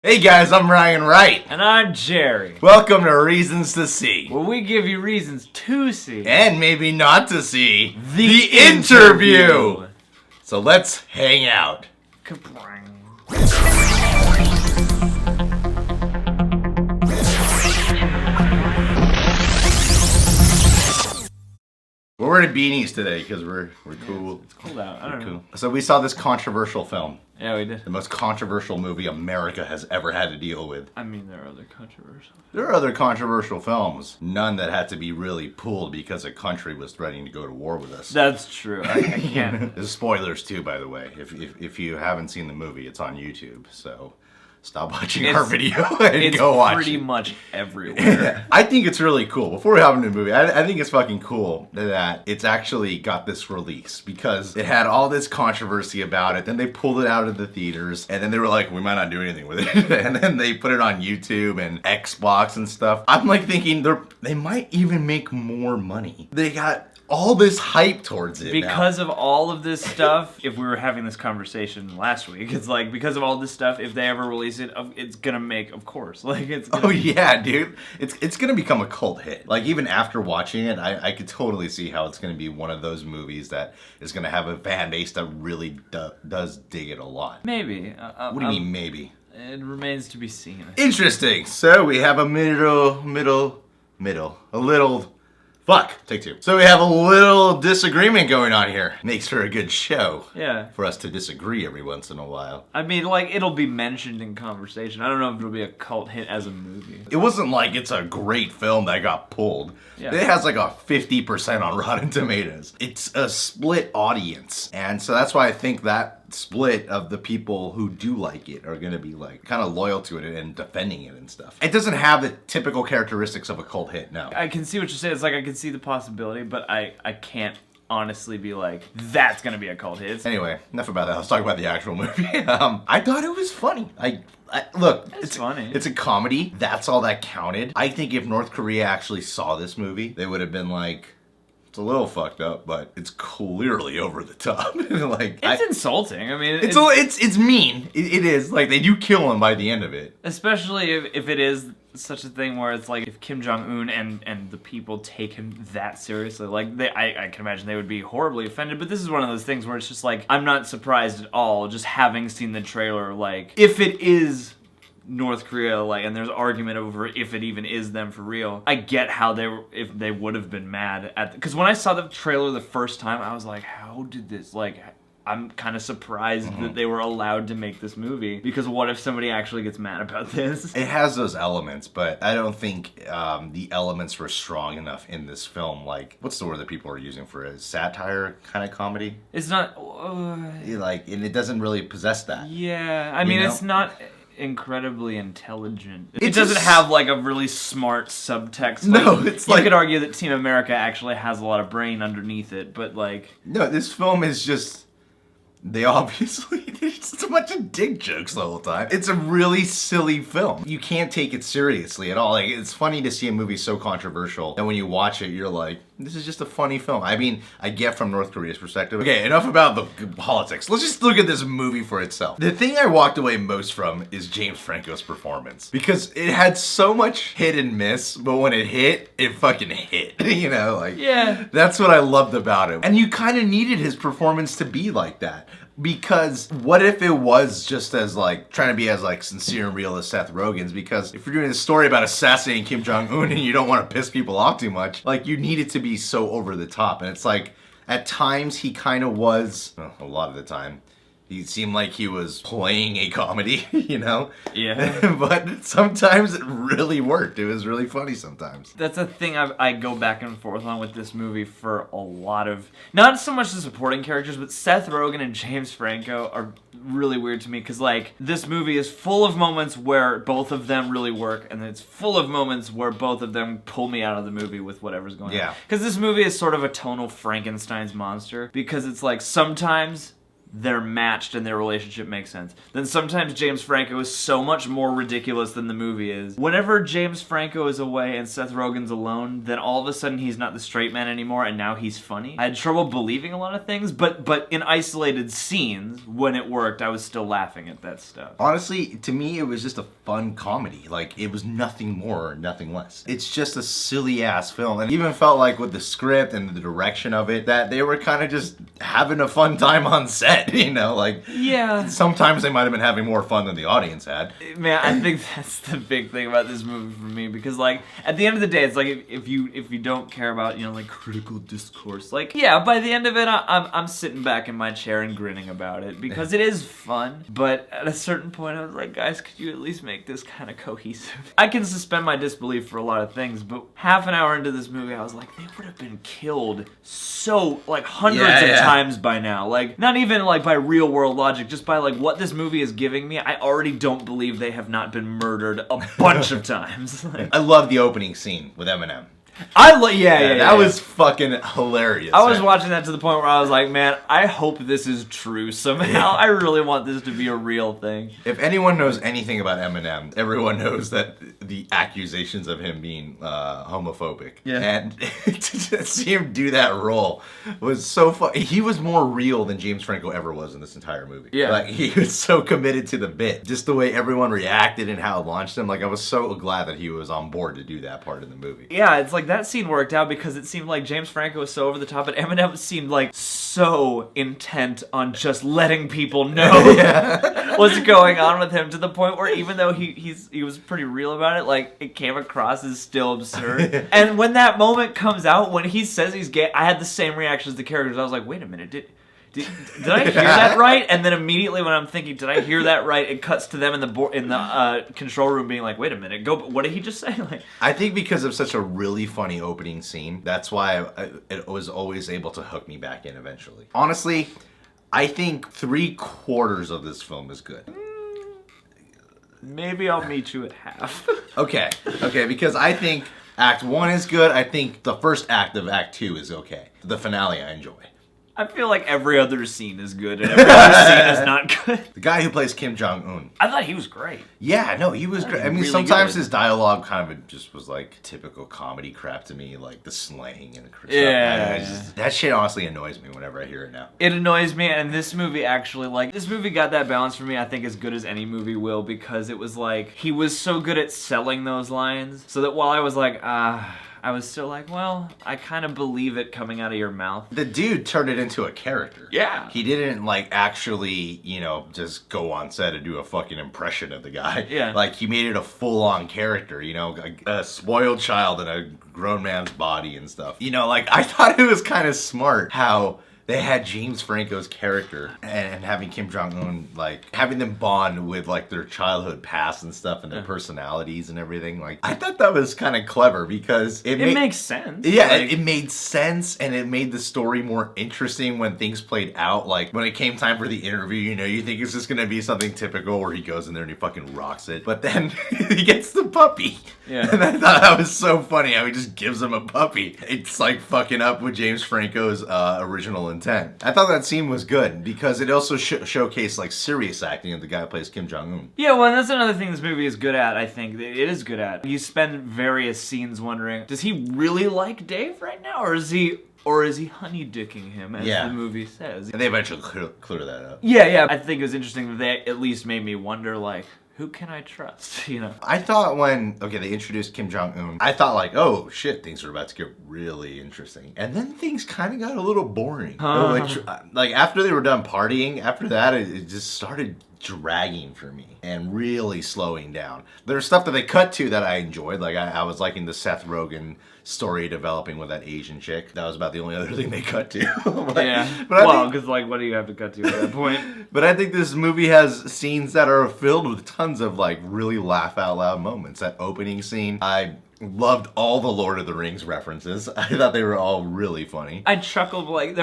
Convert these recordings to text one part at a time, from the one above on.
Hey guys, I'm Ryan Wright. And I'm Jerry. Welcome to Reasons to See. Where we give you reasons to see. And maybe not to see the interview. So let's hang out. We're wearing beanies today because we're cool. It's cold out. I don't know. So we saw this controversial film. Yeah, we did. The most controversial movie America has ever had to deal with. I mean, there are other controversial. There are other controversial films. None that had to be really pulled because a country was threatening to go to war with us. That's true. I can't. There's spoilers too, by the way. If you haven't seen the movie, it's on YouTube. So stop watching our video and go watch it. It's pretty much everywhere. I think it's really cool. Before we hop into the movie, I think it's fucking cool that it's actually got this release because it had all this controversy about it. Then they pulled it out of the theaters and then they were like, we might not do anything with it. And then they put it on YouTube and Xbox and stuff. I'm like thinking they might even make more money. They got all this hype towards it because of all of this stuff. If we were having this conversation last week, it's like because of all this stuff, if they ever release it, it's gonna make, of course, like it's gonna yeah, dude, it's gonna become a cult hit. Like even after watching it, I could totally see how it's gonna be one of those movies that is gonna have a fan base that really does dig it a lot. Maybe. What do you mean maybe? It remains to be seen. Interesting. So we have a Fuck, take two. So we have a little disagreement going on here. Makes for a good show. Yeah. For us to disagree every once in a while. I mean, like, it'll be mentioned in conversation. I don't know if it'll be a cult hit as a movie. It wasn't like it's a great film that got pulled. Yeah. It has like a 50% on Rotten Tomatoes. It's a split audience. And so that's why I think that split of the people who do like it are gonna be like kind of loyal to it and defending it and stuff. It doesn't have the typical characteristics of a cult hit, no. I can see what you're saying. It's like I can see the possibility, but I can't honestly be like, that's gonna be a cult hit. Anyway, enough about that. Let's talk about the actual movie. I thought it was funny. Look, it's funny. It's a comedy. That's all that counted. I think if North Korea actually saw this movie, they would have been like, it's a little fucked up, but it's clearly over the top. Like it's insulting. I mean, it's mean. It is. Like they do kill him by the end of it. Especially if it is such a thing where it's like if Kim Jong-un and the people take him that seriously, like I can imagine they would be horribly offended. But this is one of those things where it's just like I'm not surprised at all, just having seen the trailer. Like if it is North Korea, like, and there's argument over if it even is them for real. I get how if they would have been mad at, because when I saw the trailer the first time, I was like, how did this, like, I'm kind of surprised that they were allowed to make this movie, because what if somebody actually gets mad about this? It has those elements, but I don't think the elements were strong enough in this film. Like, what's the word that people are using for it? Satire kind of comedy? It's not like, and it doesn't really possess that. Yeah, I mean, it's not incredibly intelligent. It doesn't have like a really smart subtext. Like, no, it's like, you could argue that Team America actually has a lot of brain underneath it, but like, no, this film is just, they obviously, it's a bunch of dick jokes the whole time. It's a really silly film. You can't take it seriously at all. Like, it's funny to see a movie so controversial that when you watch it, you're like, this is just a funny film. I mean, I get from North Korea's perspective. Okay, enough about the politics. Let's just look at this movie for itself. The thing I walked away most from is James Franco's performance. Because it had so much hit and miss, but when it hit, it fucking hit. You know, like, yeah. That's what I loved about him. And you kind of needed his performance to be like that. Because what if it was just as like trying to be as like sincere and real as Seth Rogen's? Because if you're doing a story about assassinating Kim Jong-un and you don't want to piss people off too much, like you need it to be so over the top. And it's like at times he kind of was, well, a lot of the time, he seemed like he was playing a comedy, you know? Yeah. But sometimes it really worked. It was really funny sometimes. That's a thing I go back and forth on with this movie for a lot of, not so much the supporting characters, but Seth Rogen and James Franco are really weird to me, because like this movie is full of moments where both of them really work, and it's full of moments where both of them pull me out of the movie with whatever's going on. Because this movie is sort of a tonal Frankenstein's monster, because it's like sometimes they're matched and their relationship makes sense. Then sometimes James Franco is so much more ridiculous than the movie is. Whenever James Franco is away and Seth Rogen's alone, then all of a sudden he's not the straight man anymore and now he's funny. I had trouble believing a lot of things, but in isolated scenes, when it worked, I was still laughing at that stuff. Honestly, to me, it was just a fun comedy. Like, it was nothing more or nothing less. It's just a silly-ass film. And it even felt like with the script and the direction of it, that they were kind of just having a fun time on set, you know? Like, yeah. Sometimes they might have been having more fun than the audience had. Man, I think that's the big thing about this movie for me, because, like, at the end of the day, it's like, if you don't care about, you know, like, critical discourse, like, yeah, by the end of it, I'm sitting back in my chair and grinning about it, because it is fun, but at a certain point, I was like, guys, could you at least make this kind of cohesive? I can suspend my disbelief for a lot of things, but half an hour into this movie, I was like, they would have been killed so, like, hundreds of times by now. Like, not even, like, by real-world logic, just by, like, what this movie is giving me, I already don't believe they have not been murdered a bunch of times. I love the opening scene with Eminem. That was fucking hilarious. I was watching that to the point where I was like, man, I hope this is true somehow. I really want this to be a real thing. If anyone knows anything about Eminem, everyone knows that the accusations of him being homophobic. Yeah. And to see him do that role was so fun. He was more real than James Franco ever was in this entire movie. Yeah. Like, he was so committed to the bit. Just the way everyone reacted and how it launched him. Like, I was so glad that he was on board to do that part of the movie. Yeah, it's like that scene worked out because it seemed like James Franco was so over the top, but Eminem seemed like so intent on just letting people know what's going on with him, to the point where even though he was pretty real about it, like, it came across as still absurd. And when that moment comes out, when he says he's gay, I had the same reaction as the characters. I was like, wait a minute, did I hear that right? And then immediately when I'm thinking, did I hear that right? It cuts to them in the control room being like, wait a minute, what did he just say? Like, I think because of such a really funny opening scene, that's why it was always able to hook me back in eventually. Honestly, I think 3/4 of this film is good. Maybe I'll meet you at half. Okay, because I think Act 1 is good. I think the first act of Act 2 is okay. The finale I enjoy. I feel like every other scene is good and every other scene is not good. The guy who plays Kim Jong-un. I thought he was great. Yeah, no, he was great. I mean, really sometimes good. his dialogue kind of just was like typical comedy crap to me, like the slang and the stuff. Yeah. That shit honestly annoys me whenever I hear it now. It annoys me, and this movie actually, like, this movie got that balance for me, I think, as good as any movie will, because it was like, he was so good at selling those lines, so that while I was like, I was still like, well, I kind of believe it coming out of your mouth. The dude turned it into a character. Yeah. He didn't, like, actually, you know, just go on set and do a fucking impression of the guy. Yeah. Like, he made it a full-on character, you know, a spoiled child in a grown man's body and stuff. You know, like, I thought it was kind of smart how they had James Franco's character and having Kim Jong-un, like, having them bond with, like, their childhood past and stuff and their personalities and everything. Like, I thought that was kind of clever because it makes sense. Yeah, like, it made sense, and it made the story more interesting when things played out. Like, when it came time for the interview, you know, you think it's just gonna be something typical where he goes in there and he fucking rocks it. But then he gets the puppy. Yeah. And I thought that was so funny how he just gives him a puppy. It's like fucking up with James Franco's original intent. I thought that scene was good because it also showcased like serious acting of the guy who plays Kim Jong-un. Yeah, well, and that's another thing this movie is good at, I think. It is good at. You spend various scenes wondering, does he really like Dave right now, or is he honeydicking him, as the movie says? And they eventually clear that up. Yeah. I think it was interesting that they at least made me wonder, like, who can I trust, you know? I thought when, they introduced Kim Jong-un, I thought like, oh shit, things are about to get really interesting. And then things kind of got a little boring. Which, like, after they were done partying, after that, it just started dragging for me and really slowing down. There's stuff that they cut to that I enjoyed. Like, I was liking the Seth Rogen story developing with that Asian chick. That was about the only other thing they cut to. But because, like, what do you have to cut to at that point? But I think this movie has scenes that are filled with tons of, like, really laugh out loud moments. That opening scene, I loved all the Lord of the Rings references. I thought they were all really funny. I chuckled, like,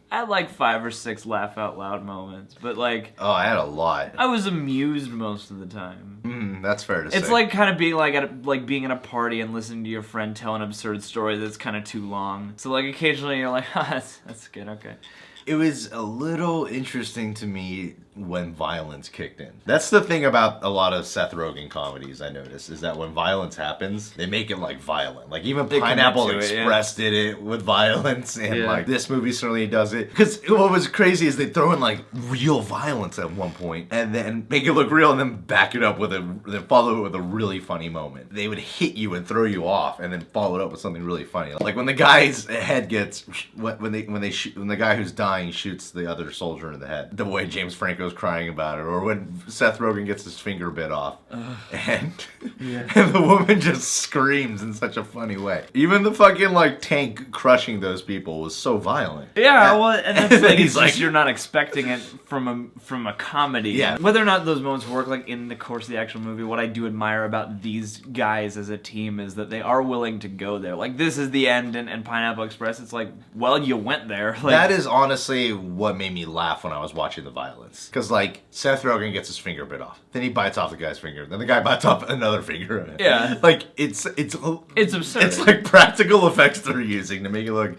I had like 5 or 6 laugh out loud moments, but like... Oh, I had a lot. I was amused most of the time. That's fair to say. It's like kind of being being at a party and listening to your friend tell an absurd story that's kind of too long. So like occasionally you're like, that's good, okay. It was a little interesting to me when violence kicked in. That's the thing about a lot of Seth Rogen comedies, I noticed, is that when violence happens, they make it like violent. Like even Pineapple Express did it with violence, and like this movie certainly does it. Because what was crazy is they throw in like real violence at one point, and then make it look real, and then back it up with then follow it with a really funny moment. They would hit you and throw you off, and then follow it up with something really funny. Like when the guy's head gets when the guy who's dying shoots the other soldier in the head. The way James Franco's crying about it, or when Seth Rogen gets his finger bit off, and the woman just screams in such a funny way. Even the fucking like tank crushing those people was so violent. Yeah, well, and that's like, it's like you're not expecting it from a comedy. Yeah. Whether or not those moments work like in the course of the actual movie, what I do admire about these guys as a team is that they are willing to go there. Like this is the end, and Pineapple Express, it's like, well, you went there. Like, that is honestly what made me laugh when I was watching the violence. Because like Seth Rogen gets his finger bit off, then he bites off the guy's finger, then the guy bites off another finger. Yeah. Like it's absurd. It's like practical effects they're using to make it look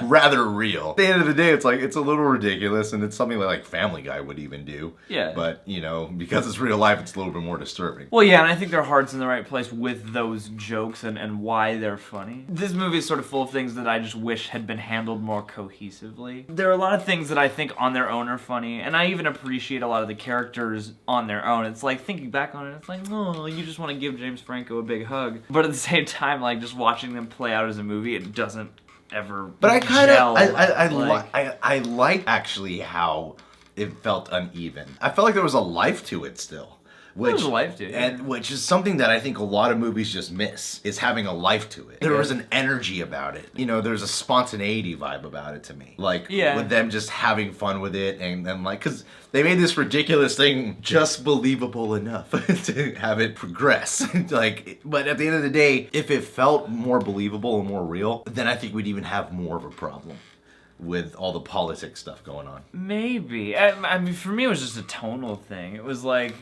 rather real. At the end of the day, it's like it's a little ridiculous, and it's something that like Family Guy would even do. Yeah. But you know, because it's real life, it's a little bit more disturbing. Well, yeah, and I think their heart's in the right place with those jokes and why they're funny. This movie is sort of full of things that I just wish had been handled more cohesively. There are a lot of things that I think on their own are funny, and I even appreciate a lot of the characters on their own. It's like, thinking back on it, it's like, oh, you just want to give James Franco a big hug. But at the same time, like, just watching them play out as a movie, it doesn't ever But I kind of, like, I like actually how it felt uneven. I felt like there was a life to it still. Which, a life to it, and which is something that I think a lot of movies just miss, is having a life to it. There was an energy about it. You know, there's a spontaneity vibe about it to me. Like, with them just having fun with it, and like, because they made this ridiculous thing just believable enough to have it progress. Like, but at the end of the day, if it felt more believable and more real, then I think we'd even have more of a problem with all the politics stuff going on. Maybe. I mean, for me, it was just a tonal thing. It was like,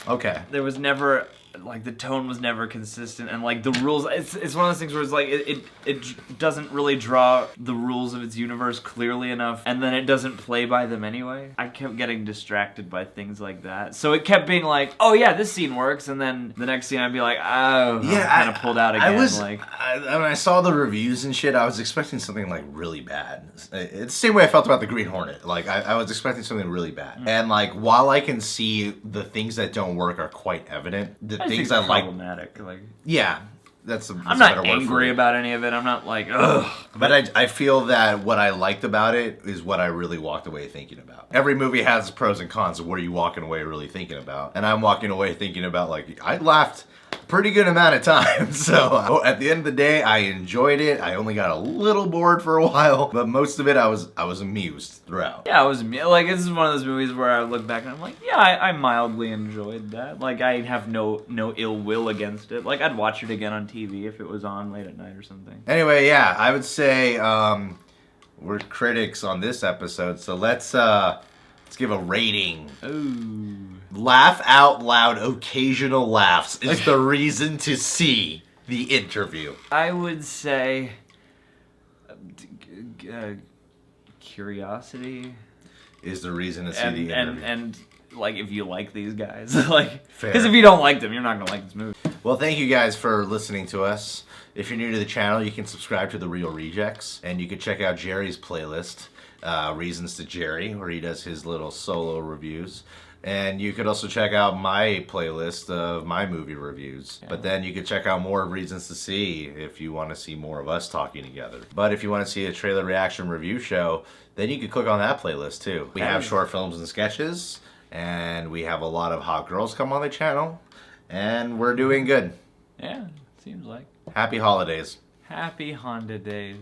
okay, there was never, like, the tone was never consistent, and like the rules, it's one of those things where it's like it doesn't really draw the rules of its universe clearly enough, and then it doesn't play by them anyway. I kept getting distracted by things like that, so it kept being like, oh yeah, this scene works, and then the next scene I'd be like, oh, yeah, I'm kind of pulled out again. When I saw the reviews and shit, I was expecting something like really bad. It's the same way I felt about the Green Hornet. Like I was expecting something really bad, and like while I can see the things that don't work are quite evident, the things I like, problematic. Like, yeah, that's I'm not angry about any of it. I'm not like, ugh. But I feel that what I liked about it is what I really walked away thinking about. Every movie has pros and cons of what are you walking away really thinking about, and I'm walking away thinking about, like, I laughed pretty good amount of time. So at the end of the day, I enjoyed it. I only got a little bored for a while, but most of it I was amused throughout. Yeah, I was like, this is one of those movies where I look back and I'm like, yeah, I mildly enjoyed that. Like, I have no ill will against it. Like, I'd watch it again on TV if it was on late at night or something. Anyway, yeah, I would say we're critics on this episode, so let's give a rating. Ooh. Laugh out loud, occasional laughs is the reason to see the interview. I would say curiosity is the reason to see the interview. And like, if you like these guys, like, because if you don't like them, you're not gonna like this movie. Well, thank you guys for listening to us. If you're new to the channel, you can subscribe to The Real Rejects, and you can check out Jerry's playlist, Reasons to Jerry, where he does his little solo reviews. And you could also check out my playlist of my movie reviews. Yeah. But then you could check out more Reasons to See if you want to see more of us talking together. But if you want to see a trailer reaction review show, then you could click on that playlist too. We have short films and sketches, and we have a lot of hot girls come on the channel, and we're doing good. Yeah, seems like. Happy holidays. Happy Honda days.